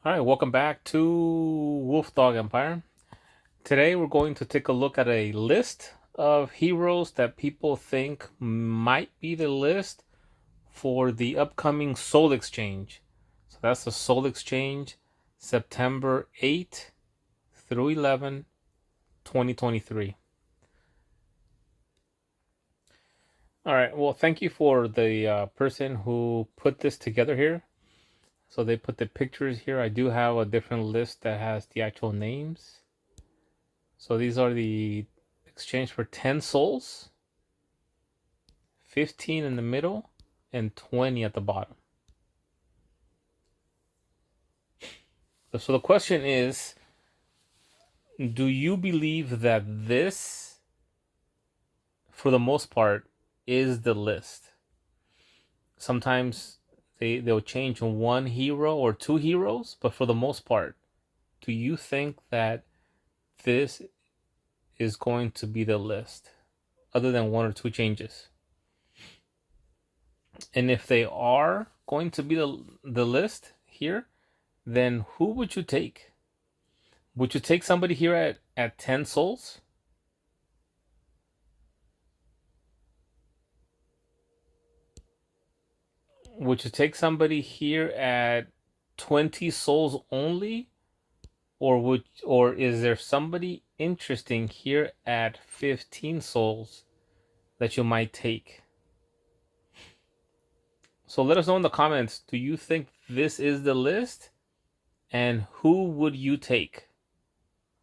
All right, welcome back to Wolf Dog Empire. Today we're going to take a look at a list of heroes that people think might be the list for the upcoming Soul Exchange. So that's the Soul Exchange, September 8 through 11, 2023. All right, well, thank you for the person who put this together here. So they put the pictures here. I do have a different list that has the actual names. So these are the exchange for 10 souls, 15 in the middle, and 20 at the bottom. So the question is, do you believe that this, for the most part, is the list? Sometimes they'll change one hero or two heroes, but for the most part, do you think that this is going to be the list, other than one or two changes? And if they are going to be the list here, then who would you take? Would you take somebody here at 10 souls? Would you take somebody here at 20 souls only? Or is there somebody interesting here at 15 souls that you might take? So let us know in the comments, do you think this is the list? And who would you take?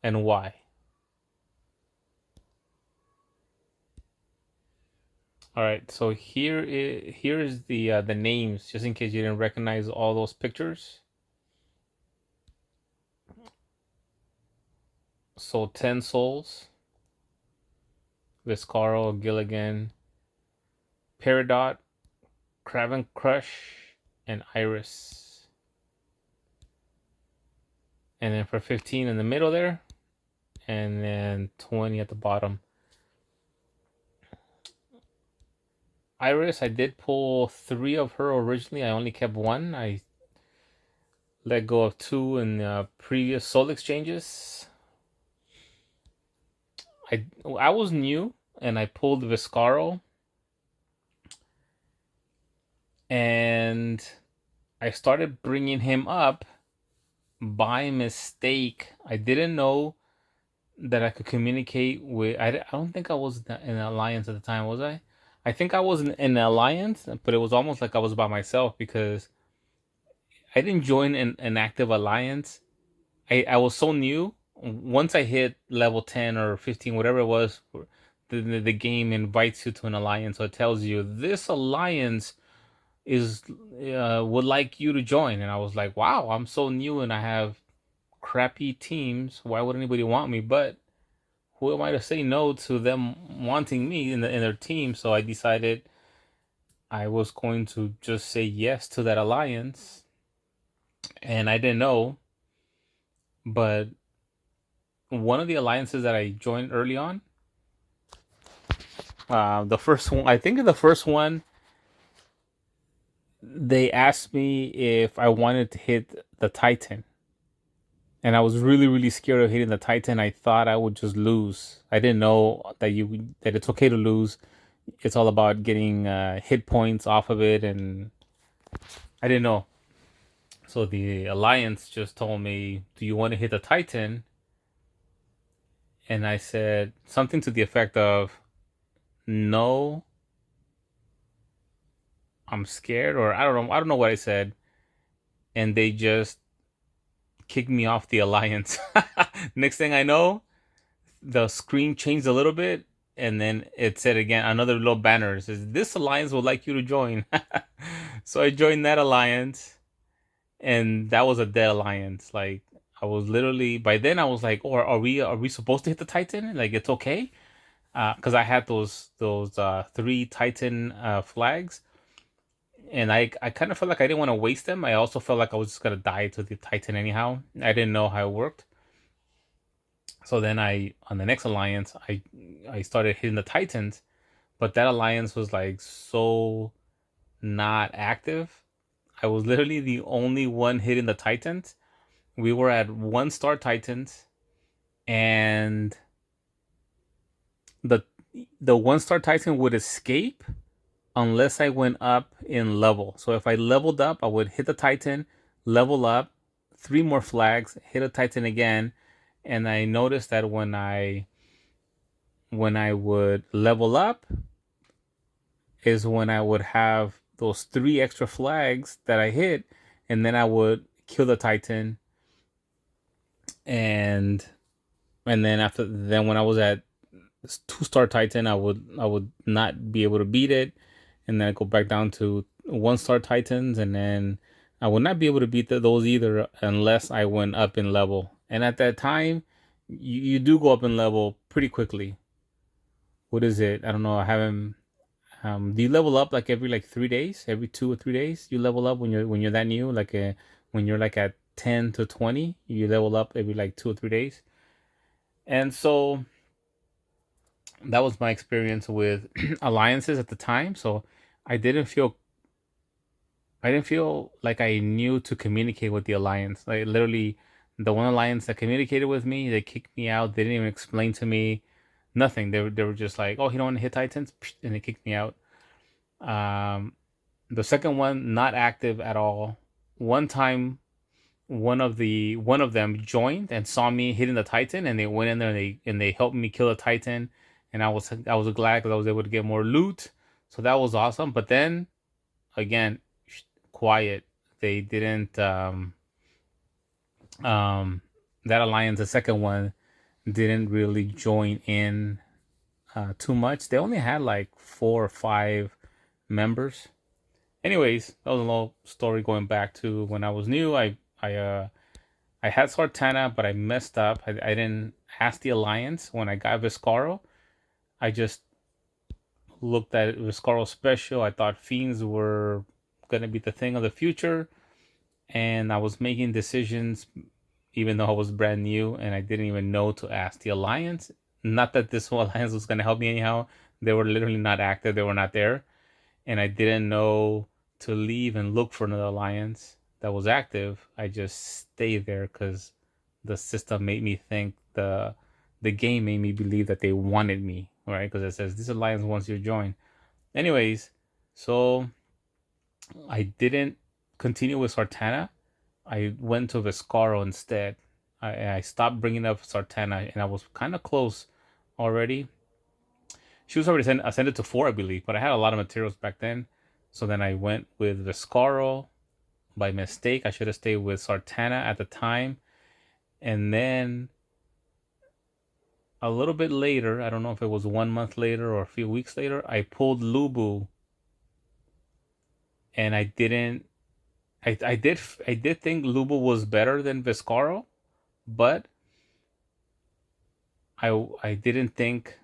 And why? All right, so here is the names, just in case you didn't recognize all those pictures. So 10 souls: Viscaro, Gilligan, Peridot, Craven Crush, and Iris. And then for 15 in the middle there, and then 20 at the bottom. Iris, I did pull 3 of her originally. I only kept 1. I let go of 2 in the previous soul exchanges. I was new and I pulled Viscaro, and I started bringing him up by mistake. I didn't know that I could communicate with. I don't think I was in an alliance at the time, was I? I think I was in an alliance, but it was almost like I was by myself because I didn't join an active alliance. I was so new. Once I hit level 10 or 15, whatever it was, the game invites you to an alliance. So it tells you this alliance is would like you to join. And I was like, wow, I'm so new and I have crappy teams. Why would anybody want me? But who am I to say no to them wanting me in their team? So I decided I was going to just say yes to that alliance. And I didn't know, but one of the alliances that I joined early on, the first one, I think the first one, they asked me if I wanted to hit the Titan. And I was really, really scared of hitting the Titan. I thought I would just lose. I didn't know that it's okay to lose. It's all about getting hit points off of it, and I didn't know. So the alliance just told me, "Do you want to hit the Titan?" And I said something to the effect of, "No, I'm scared," or I don't know. I don't know what I said, and they just kicked me off the alliance. Next thing I know, the screen changed a little bit, and then it said again, another little banner says, "This alliance would like you to join." So I joined that alliance, and that was a dead alliance. Like, I was literally, by then I was like, "Oh, are we supposed to hit the Titan? Like, it's okay?" Because I had those 3 Titan flags, and I kind of felt like I didn't want to waste them. I also felt like I was just gonna die to the Titan anyhow. I didn't know how it worked. So then on the next alliance, I started hitting the Titans, but that alliance was like so not active. I was literally the only one hitting the Titans, We were at 1 star Titans, and the the 1 star Titan would escape unless I went up in level. So if I leveled up, I would hit the Titan, level up, 3 more flags, hit a Titan again, and I noticed that when I would level up is when I would have those 3 extra flags that I hit, and then I would kill the Titan, and then when I was at 2 star Titan, I would not be able to beat it, and then I go back down to 1 star Titans, and then I would not be able to beat those either unless I went up in level. And at that time, you do go up in level pretty quickly. What is it? I don't know. I haven't. Do you level up like every like 3 days? Every 2 or 3 days, you level up when you're that new. When you're like at 10 to 20, you level up every like 2 or 3 days. And so that was my experience with alliances at the time. So I didn't feel I didn't feel like I knew to communicate with the alliance. Like literally, the one alliance that communicated with me, they kicked me out. They didn't even explain to me nothing. They were just like, "Oh, you don't want to hit Titans," and they kicked me out. Um, the second one, not active at all. One time, one of them joined and saw me hitting the Titan, and they went in there and they helped me kill the Titan, and I was glad because I was able to get more loot, so that was awesome. But then again, quiet. They didn't. Um, that alliance, the second one, didn't really join in too much. They only had like 4 or 5 members. Anyways, that was a little story going back to when I was new. I had Sartana, but I messed up. I didn't ask the alliance when I got Viscaro. I just looked at Viscaro special. I thought fiends were gonna be the thing of the future, and I was making decisions even though I was brand new and I didn't even know to ask the alliance. Not that this whole alliance was gonna help me anyhow. They were literally not active. They were not there, and I didn't know to leave and look for another alliance that was active. I just stayed there because the system made me think the game made me believe that they wanted me, right? Because it says this alliance wants you to join. Anyways, so I didn't continue with Sartana. I went to Viscaro instead. I stopped bringing up Sartana, and I was kind of close already. She was already ascended to 4, I believe, but I had a lot of materials back then. So then I went with Viscaro by mistake. I should have stayed with Sartana at the time. And then a little bit later, I don't know if it was 1 month later or a few weeks later, I pulled Lubu, and I didn't. I did think Lubu was better than Viscaro, but I didn't think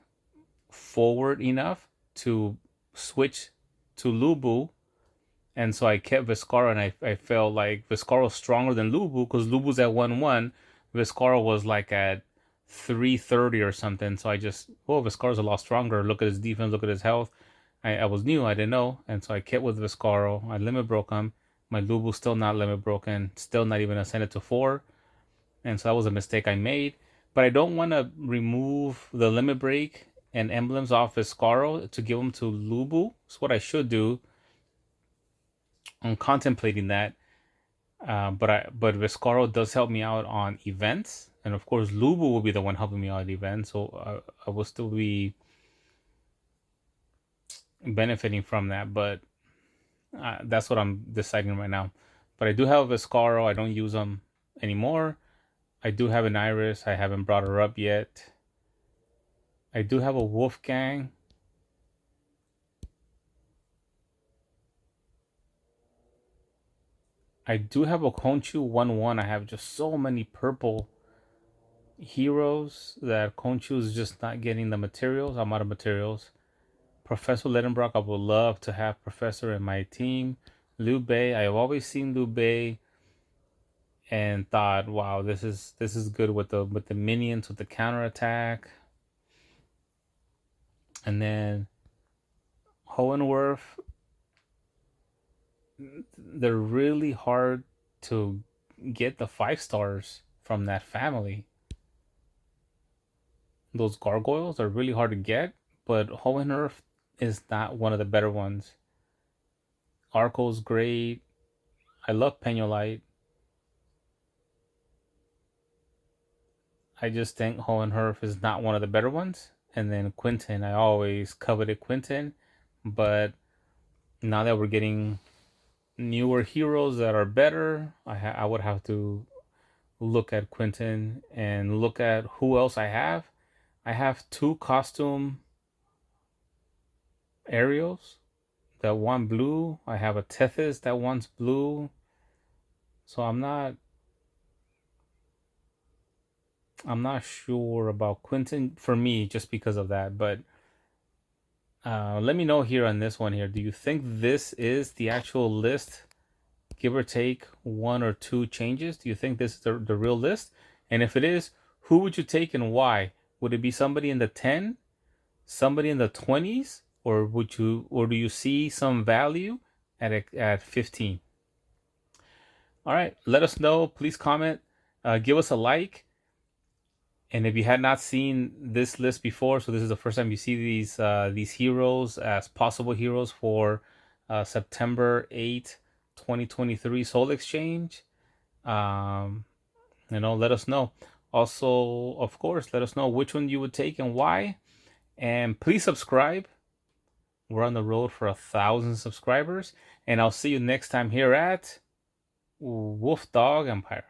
forward enough to switch to Lubu, and so I kept Viscaro, and I felt like Viscaro's stronger than Lubu because Lubu's at 1-1, Viscaro was like at 330 or something. So I just, oh, Viscaro's a lot stronger. Look at his defense, look at his health. I was new, I didn't know, and so I kept with Viscaro. I limit broke him. My Lubu's still not limit broken, still not even ascended to 4, and so that was a mistake I made. But I don't want to remove the limit break and emblems off Viscaro to give them to Lubu. It's what I should do. I'm contemplating that. But Viscaro does help me out on events, and of course Lubu will be the one helping me out at events. So I will still be benefiting from that. But that's what I'm deciding right now. But I do have Viscaro. I don't use them anymore. I do have an Iris. I haven't brought her up yet. I do have a Wolfgang. I do have a Konchu 1-1. I have just so many purple heroes that Konchu is just not getting the materials. I'm out of materials. Professor Lidenbrock, I would love to have Professor in my team. Liu Bei, I have always seen Liu Bei and thought, wow, this is good with the minions with the counterattack. And then Hohenwerf, they're really hard to get the 5 stars from that family. Those gargoyles are really hard to get, but Hoenn is not one of the better ones. Arco's great. I love Peñolite. I just think Hoenn is not one of the better ones. And then Quinton, I always coveted Quinton, but now that we're getting newer heroes that are better, I would have to look at Quinton and look at who else I have. I have 2 costume Ariels that want blue. I have a Tethys that wants blue. So I'm not sure about Quinton for me just because of that. But let me know here on this one here. Do you think this is the actual list, give or take 1 or 2 changes? Do you think this is the real list? And if it is, who would you take and why? Would it be somebody in the 10, somebody in the 20s, or do you see some value at 15? All right, let us know. Please comment, give us a like. And if you had not seen this list before, so this is the first time you see these heroes as possible heroes for September 8th, 2023 Soul Exchange, let us know. Also, of course, let us know which one you would take and why. And please subscribe. We're on the road for 1,000 subscribers. And I'll see you next time here at Wolf Dog Empire.